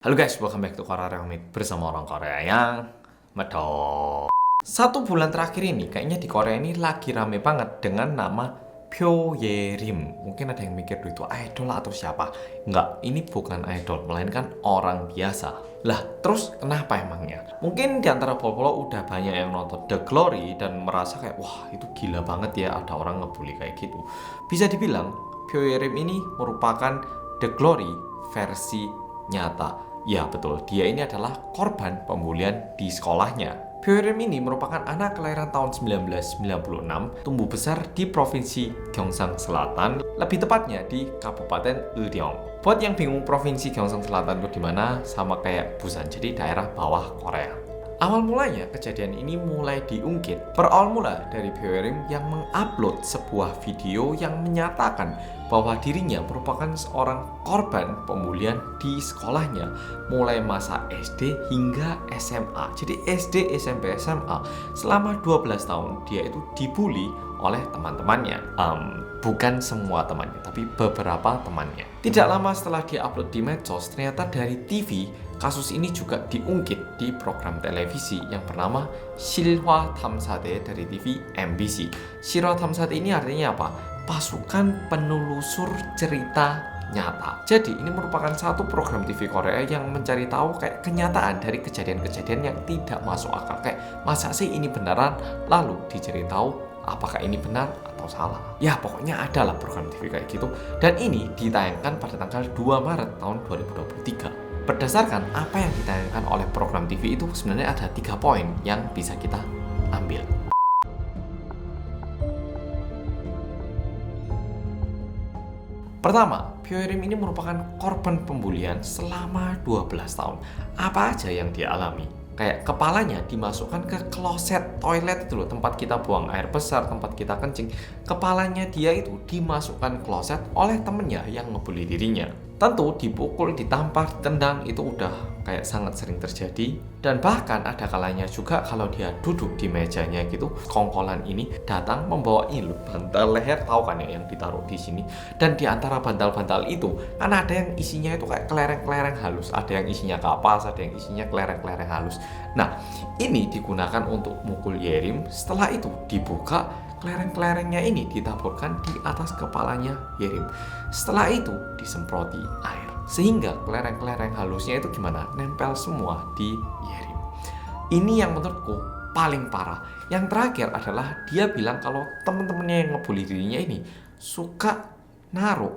Halo guys, welcome back to Korea Remix bersama orang Korea yang medok. 1 bulan terakhir ini kayaknya di Korea ini lagi rame banget dengan nama Pyo Ye-rim. Mungkin ada yang mikir itu idol atau siapa? Enggak, ini bukan idol, melainkan orang biasa. Lah, terus kenapa emangnya? Mungkin di antara polo udah banyak yang nonton The Glory dan merasa kayak wah itu gila banget ya ada orang ngebully kayak gitu. Bisa dibilang Pyo Ye-rim ini merupakan The Glory versi nyata. Ya betul, dia ini adalah korban pembulian di sekolahnya. Pyo Ye-rim ini merupakan anak kelahiran tahun 1996, tumbuh besar di Provinsi Gyeongsang Selatan, lebih tepatnya di Kabupaten Uryong. Buat yang bingung Provinsi Gyeongsang Selatan itu di mana, sama kayak Busan, jadi daerah bawah Korea. Awal mulanya kejadian ini mulai diungkit berawal mula dari Pyo Ye-rim yang mengupload sebuah video yang menyatakan bahwa dirinya merupakan seorang korban pembulian di sekolahnya mulai masa SD hingga SMA. Jadi SD, SMP, SMA selama 12 tahun dia itu dibully oleh teman-temannya. Bukan semua temannya, tapi beberapa temannya. Tidak lama setelah dia-upload di medsos, ternyata dari TV, kasus ini juga diungkit di program televisi yang bernama Silhwa Tamsade dari TV MBC. Silhwa Tamsade ini artinya apa? Pasukan penelusur cerita nyata. Jadi ini merupakan satu program TV Korea yang mencari tahu kayak kenyataan dari kejadian-kejadian yang tidak masuk akal. Kayak masa sih ini beneran? Lalu dicari tahu apakah ini benar atau salah. Ya pokoknya adalah program TV kayak gitu. Dan ini ditayangkan pada tanggal 2 Maret tahun 2023. Berdasarkan apa yang ditayangkan oleh program TV itu sebenarnya ada 3 poin yang bisa kita ambil. Pertama, Pyo Ye-rim ini merupakan korban pembulian selama 12 tahun. Apa aja yang dia alami? Kayak kepalanya dimasukkan ke kloset toilet itu loh, tempat kita buang air besar, tempat kita kencing. Kepalanya dia itu dimasukkan kloset oleh temennya yang ngebully dirinya. Tentu dipukul, ditampar, ditendang itu udah kayak sangat sering terjadi. Dan bahkan ada kalanya juga kalau dia duduk di mejanya gitu, kongkolan ini datang membawa ini loh, bantal leher, tahu kan ya yang ditaruh di sini. Dan di antara bantal-bantal itu kan ada yang isinya itu kayak kelereng-kelereng halus, ada yang isinya kapas, ada yang isinya kelereng-kelereng halus. Nah, ini digunakan untuk mukul Ye-rim. Setelah itu dibuka, kelereng-kelerengnya ini ditaburkan di atas kepalanya Ye-rim. Setelah itu disemproti air, sehingga kelereng-kelereng halusnya itu gimana? Nempel semua di Ye-rim. Ini yang menurutku paling parah. Yang terakhir adalah dia bilang kalau teman-temannya yang ngebully dirinya ini suka naruh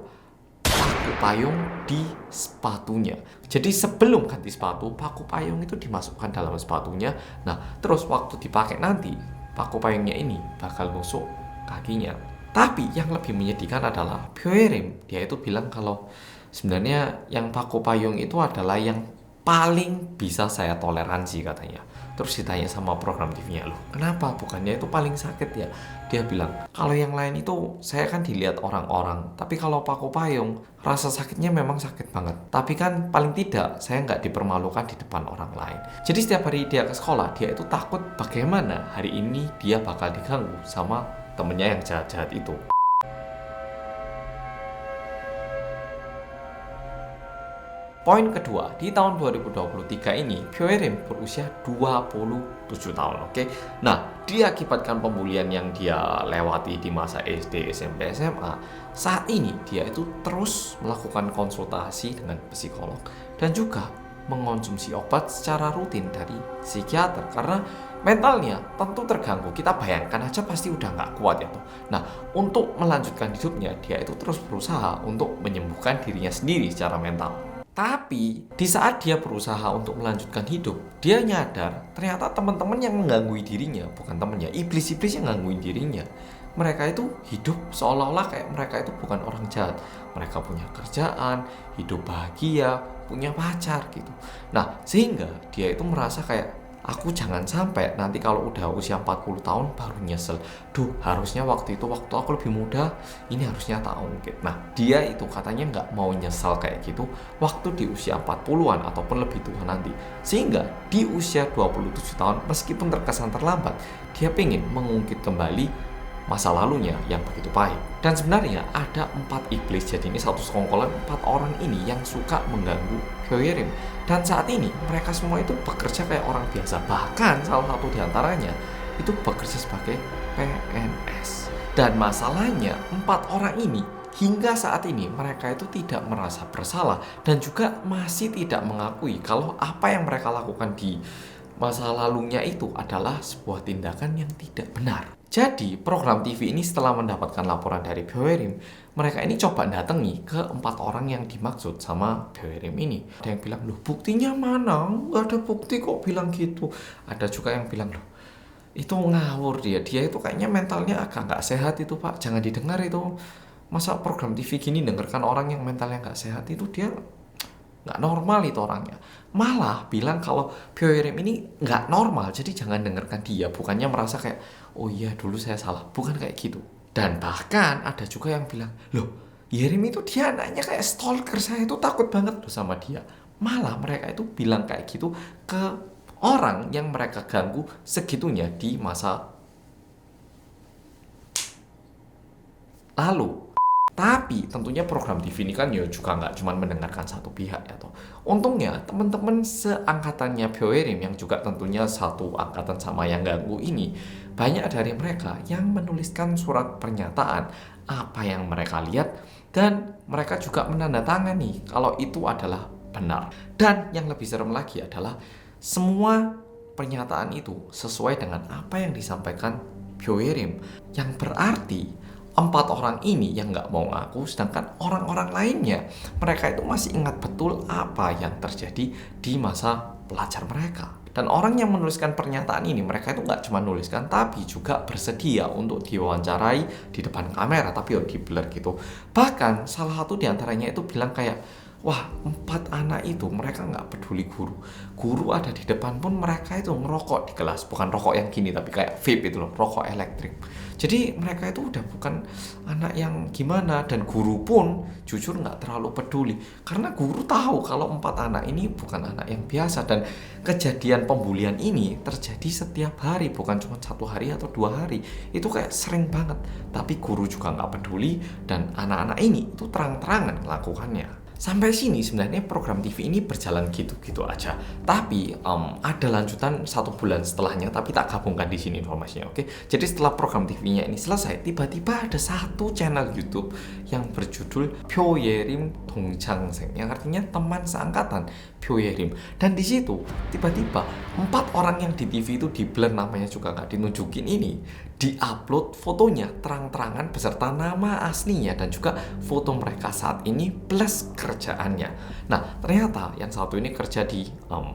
paku payung di sepatunya. Jadi sebelum ganti sepatu, paku payung itu dimasukkan dalam sepatunya. Nah, terus waktu dipakai nanti, paku payungnya ini bakal nusuk kakinya. Tapi yang lebih menyedihkan adalah Pyo Ye-rim, dia itu bilang kalau sebenarnya yang paku payung itu adalah yang paling bisa saya toleransi katanya. Terus ditanya sama program TV-nya, loh kenapa? Bukannya itu paling sakit ya? Dia bilang, kalau yang lain itu saya kan dilihat orang-orang, tapi kalau paku payung, rasa sakitnya memang sakit banget. Tapi kan paling tidak saya nggak dipermalukan di depan orang lain. Jadi setiap hari dia ke sekolah, dia itu takut bagaimana hari ini dia bakal diganggu sama temennya yang jahat-jahat itu. Poin kedua, di tahun 2023 ini, Pyo Ye-rim berusia 27 tahun, oke? Nah, diakibatkan pembulian yang dia lewati di masa SD, SMP, SMA, saat ini dia itu terus melakukan konsultasi dengan psikolog dan juga mengonsumsi obat secara rutin dari psikiater karena mentalnya tentu terganggu. Kita bayangkan aja pasti udah nggak kuat ya tuh. Nah, untuk melanjutkan hidupnya, dia itu terus berusaha untuk menyembuhkan dirinya sendiri secara mental. Tapi di saat dia berusaha untuk melanjutkan hidup, dia nyadar ternyata teman-teman yang mengganggu dirinya, bukan temannya, iblis-iblis yang mengganggu dirinya. Mereka itu hidup seolah-olah kayak mereka itu bukan orang jahat. Mereka punya kerjaan, hidup bahagia, punya pacar gitu. Nah, sehingga dia itu merasa kayak aku jangan sampai nanti kalau udah usia 40 tahun baru nyesel. Duh, harusnya waktu itu waktu aku lebih muda, ini harusnya tak ungkit. Nah, dia itu katanya nggak mau nyesel kayak gitu waktu di usia 40-an ataupun lebih tua nanti. Sehingga di usia 27 tahun, meskipun terkesan terlambat, dia pengen mengungkit kembali masa lalunya yang begitu pahit. Dan sebenarnya ada 4 iblis, jadi ini satu sekongkolan 4 orang ini yang suka mengganggu Pyo Ye-rim. Dan saat ini mereka semua itu bekerja kayak orang biasa. Bahkan salah satu diantaranya itu bekerja sebagai PNS. Dan masalahnya 4 orang ini hingga saat ini mereka itu tidak merasa bersalah dan juga masih tidak mengakui kalau apa yang mereka lakukan di masa lalunya itu adalah sebuah tindakan yang tidak benar. Jadi program TV ini setelah mendapatkan laporan dari Bioerim, mereka ini coba datangi ke 4 orang yang dimaksud sama Bioerim ini. Ada yang bilang, loh buktinya mana? Nggak ada bukti kok bilang gitu. Ada juga yang bilang, loh itu ngawur dia itu kayaknya mentalnya agak nggak sehat itu Pak, jangan didengar itu. Masa program TV gini dengarkan orang yang mentalnya nggak sehat, itu dia nggak normal itu orangnya. Malah bilang kalau Bioerim ini nggak normal, jadi jangan dengarkan dia. Bukannya merasa kayak, oh iya dulu saya salah, bukan kayak gitu. Dan bahkan ada juga yang bilang, loh Yerim itu dia anaknya kayak stalker, saya itu takut banget loh sama dia. Malah mereka itu bilang kayak gitu ke orang yang mereka ganggu segitunya di masa lalu. Tapi tentunya program TV ini kan ya juga nggak cuma mendengarkan satu pihak ya toh. Untungnya teman-teman seangkatannya Bioerim yang juga tentunya satu angkatan sama yang ganggu ini, banyak dari mereka yang menuliskan surat pernyataan apa yang mereka lihat dan mereka juga menandatangani kalau itu adalah benar. Dan yang lebih serem lagi adalah semua pernyataan itu sesuai dengan apa yang disampaikan Bioerim, yang berarti 4 orang ini yang nggak mau ngaku, sedangkan orang-orang lainnya mereka itu masih ingat betul apa yang terjadi di masa pelajar mereka. Dan orang yang menuliskan pernyataan ini, mereka itu nggak cuma nuliskan, tapi juga bersedia untuk diwawancarai di depan kamera, tapi di blur gitu. Bahkan salah satu diantaranya itu bilang kayak, wah 4 anak itu mereka nggak peduli guru. Guru ada di depan pun mereka itu ngerokok di kelas. Bukan rokok yang gini tapi kayak vape itu loh, rokok elektrik. Jadi mereka itu udah bukan anak yang gimana. Dan guru pun jujur nggak terlalu peduli. Karena guru tahu kalau 4 anak ini bukan anak yang biasa. Dan kejadian pembulian ini terjadi setiap hari. Bukan cuma 1 hari atau 2 hari. Itu kayak sering banget. Tapi guru juga nggak peduli. Dan anak-anak ini itu terang-terangan melakukannya. Sampai sini sebenarnya program TV ini berjalan gitu-gitu aja. Tapi ada lanjutan 1 bulan setelahnya, tapi tak gabungkan di sini informasinya, oke? Jadi setelah program TV-nya ini selesai, tiba-tiba ada 1 channel YouTube yang berjudul Bioerim Dongchangseng, yang artinya teman seangkatan Bioerim. Dan di situ tiba-tiba 4 orang yang di TV itu di blur, namanya juga nggak dinunjukin ini, di-upload fotonya terang-terangan beserta nama aslinya dan juga foto mereka saat ini plus kerjaannya. Nah, ternyata yang satu ini kerja di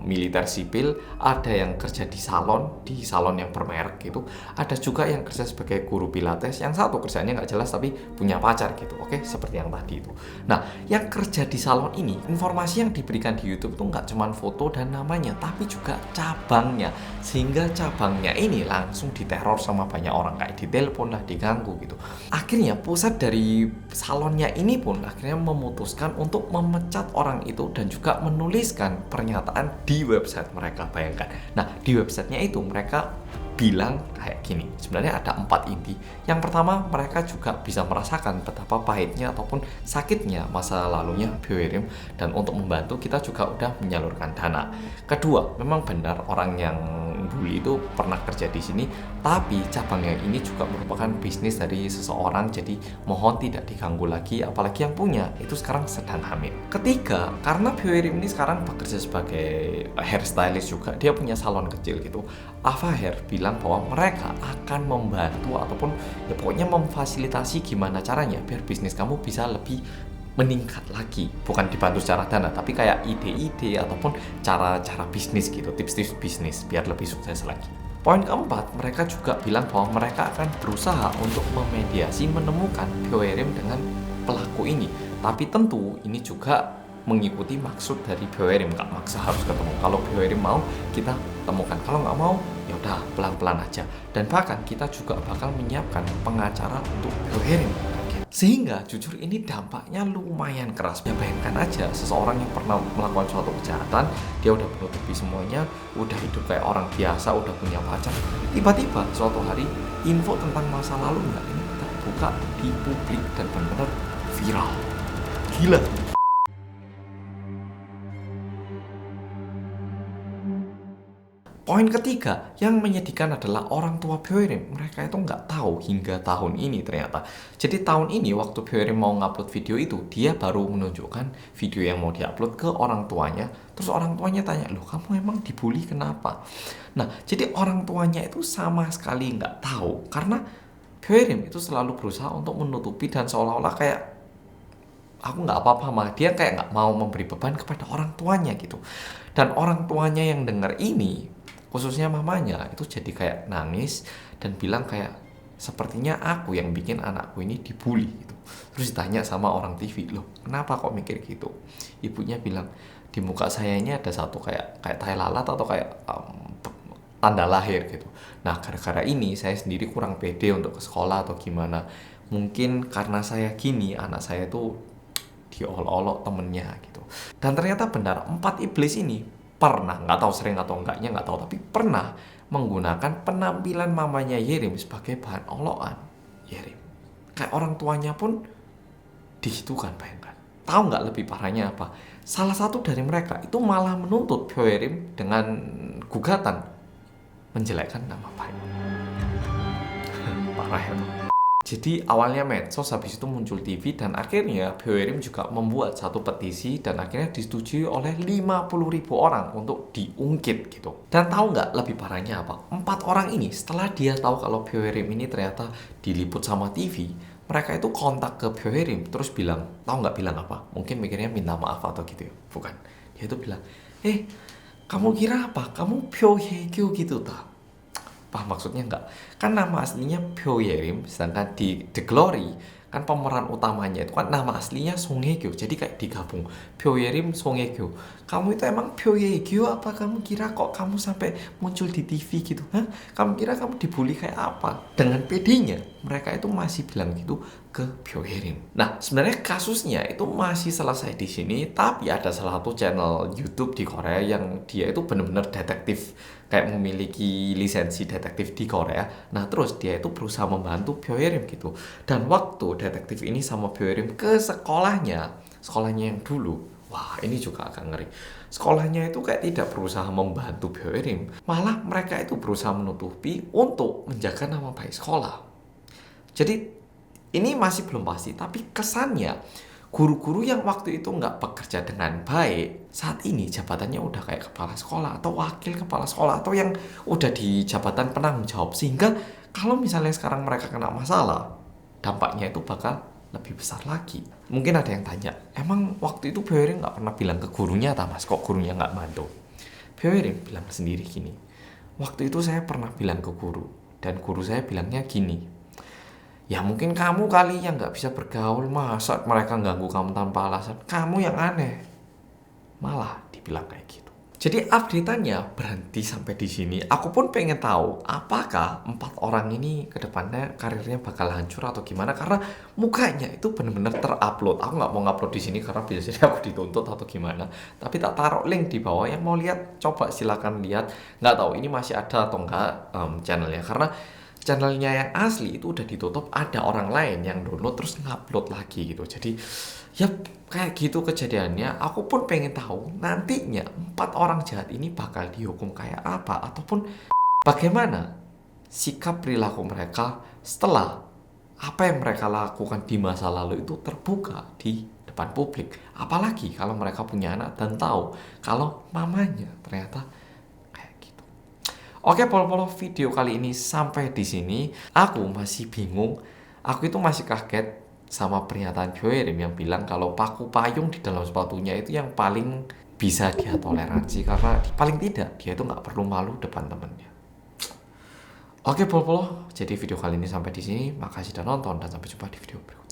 militer sipil, ada yang kerja di salon yang bermerek gitu, ada juga yang kerja sebagai guru pilates, yang satu kerjanya nggak jelas tapi punya pacar gitu, oke? Seperti yang tadi itu. Nah, yang kerja di salon ini, informasi yang diberikan di YouTube itu nggak cuma foto dan namanya, tapi juga cabangnya, sehingga cabangnya ini langsung diteror sama banyak orang, kayak ditelepon lah, diganggu gitu. Akhirnya pusat dari salonnya ini pun akhirnya memutuskan untuk memecat orang itu dan juga menuliskan pernyataan di website mereka. Bayangkan. Nah, di websitenya itu mereka bilang kayak gini, sebenarnya ada 4 inti. Yang pertama, mereka juga bisa merasakan betapa pahitnya ataupun sakitnya masa lalunya Bioerim, dan untuk membantu kita juga udah menyalurkan dana. Kedua, memang benar orang yang bully itu pernah kerja di sini, tapi cabangnya ini juga merupakan bisnis dari seseorang, jadi mohon tidak diganggu lagi, apalagi yang punya itu sekarang sedang hamil. Ketiga, karena Bioerim ini sekarang bekerja sebagai hairstylist juga, dia punya salon kecil gitu. Ava Hair bilang bahwa mereka akan membantu ataupun ya pokoknya memfasilitasi gimana caranya biar bisnis kamu bisa lebih meningkat lagi. Bukan dibantu secara dana, tapi kayak ide-ide ataupun cara-cara bisnis gitu, tips-tips bisnis biar lebih sukses lagi. Poin keempat, mereka juga bilang bahwa mereka akan berusaha untuk memediasi menemukan Bioerim dengan pelaku ini. Tapi tentu ini juga mengikuti maksud dari Bioerim, nggak maksa harus ketemu. Kalau Bioerim mau, kita temukan. Kalau nggak mau, ya udah pelan-pelan aja. Dan bahkan kita juga bakal menyiapkan pengacara untuk Bioerim. Sehingga jujur ini dampaknya lumayan keras. Ya bayangkan aja, seseorang yang pernah melakukan suatu kejahatan, dia udah menutupi semuanya, udah hidup kayak orang biasa, udah punya pacar. Tiba-tiba suatu hari info tentang masa lalunya ini terbuka di publik dan benar-benar viral. Gila. Poin ketiga yang menyedihkan adalah orang tua Byoerim. Mereka itu nggak tahu hingga tahun ini ternyata. Jadi tahun ini waktu Byoerim mau ngupload video itu, dia baru menunjukkan video yang mau diupload ke orang tuanya. Terus orang tuanya tanya, loh kamu emang dibully kenapa? Nah, jadi orang tuanya itu sama sekali nggak tahu. Karena Byoerim itu selalu berusaha untuk menutupi dan seolah-olah kayak aku nggak apa-apa mah, dia kayak nggak mau memberi beban kepada orang tuanya gitu. Dan orang tuanya yang dengar ini, khususnya mamanya, itu jadi kayak nangis dan bilang kayak sepertinya aku yang bikin anakku ini dibully gitu. Terus ditanya sama orang TV, loh kenapa kok mikir gitu? Ibunya bilang di muka saya ini ada satu kayak tai lalat atau kayak tanda lahir gitu. Nah gara-gara ini saya sendiri kurang pede untuk ke sekolah atau gimana. Mungkin karena saya gini, anak saya tuh diolok-olok temennya gitu. Dan ternyata benar, 4 iblis ini pernah, nggak tahu sering atau enggaknya nggak tahu, tapi pernah menggunakan penampilan mamanya Yerim sebagai bahan olokan Yerim. Kayak orang tuanya pun digitukan, bayangkan. Tahu nggak lebih parahnya apa? Salah satu dari mereka itu malah menuntut Byoerim dengan gugatan menjelekkan nama baik. Parah ya tuh. Jadi awalnya medsos, habis itu muncul TV, dan akhirnya Byoerim juga membuat satu petisi dan akhirnya disetujui oleh 50.000 orang untuk diungkit gitu. Dan tahu nggak lebih parahnya apa? 4 orang ini setelah dia tahu kalau Byoerim ini ternyata diliput sama TV, mereka itu kontak ke Byoerim terus bilang, tahu nggak bilang apa? Mungkin mikirnya minta maaf atau gitu ya. Bukan. Dia itu bilang, kamu kira apa? Kamu Byohegyo gitu tak? Maksudnya enggak, kan nama aslinya Byoerim, sedangkan di The Glory kan pemeran utamanya itu kan nama aslinya Song Hye Kyo, jadi kayak digabung Byoerim Song Hye Kyo. Kamu itu emang Byohegyo apa? Kamu kira kok kamu sampai muncul di TV gitu? Kamu kira kamu dibully kayak apa? Dengan pedenya mereka itu masih bilang gitu ke Byoerim. Nah sebenarnya kasusnya itu masih selesai di sini, tapi ada salah satu channel YouTube di Korea yang dia itu benar-benar detektif, kayak memiliki lisensi detektif di Korea. Nah terus dia itu berusaha membantu Byoerim gitu. Dan waktu detektif ini sama Byoerim ke sekolahnya yang dulu, wah ini juga agak ngeri. Sekolahnya itu kayak tidak berusaha membantu Byoerim, malah mereka itu berusaha menutupi untuk menjaga nama baik sekolah. Jadi ini masih belum pasti, tapi kesannya guru-guru yang waktu itu nggak bekerja dengan baik, saat ini jabatannya udah kayak kepala sekolah atau wakil kepala sekolah atau yang udah di jabatan penanggung jawab, sehingga kalau misalnya sekarang mereka kena masalah, dampaknya itu bakal lebih besar lagi. Mungkin ada yang tanya, emang waktu itu Byoerim nggak pernah bilang ke gurunya atau mas kok gurunya nggak bantu? Byoerim bilang sendiri gini, waktu itu saya pernah bilang ke guru dan guru saya bilangnya gini, ya mungkin kamu kali yang nggak bisa bergaul, masa mereka ganggu kamu tanpa alasan, kamu yang aneh. Malah dibilang kayak gitu. Jadi update-nya berhenti sampai di sini. Aku pun pengen tahu apakah 4 orang ini ke depannya karirnya bakal hancur atau gimana, karena mukanya itu bener-bener terupload. Aku nggak mau ngupload di sini karena biasanya aku dituntut atau gimana. Tapi tak taruh link di bawah, yang mau lihat coba silakan lihat. Nggak tahu ini masih ada atau enggak channelnya, karena channelnya yang asli itu udah ditutup, ada orang lain yang download terus ngupload lagi gitu. Jadi ya kayak gitu kejadiannya. Aku pun pengen tahu nantinya 4 orang jahat ini bakal dihukum kayak apa, ataupun bagaimana sikap perilaku mereka setelah apa yang mereka lakukan di masa lalu itu terbuka di depan publik. Apalagi kalau mereka punya anak dan tahu kalau mamanya ternyata. Oke, polo-polo, video kali ini sampai di sini. Aku masih bingung. Aku itu masih kaget sama pernyataan Byoerim yang bilang kalau paku payung di dalam sepatunya itu yang paling bisa dia toleransi, karena paling tidak dia itu nggak perlu malu depan temennya. Oke, polo-polo, jadi video kali ini sampai di sini. Makasih sudah nonton dan sampai jumpa di video berikutnya.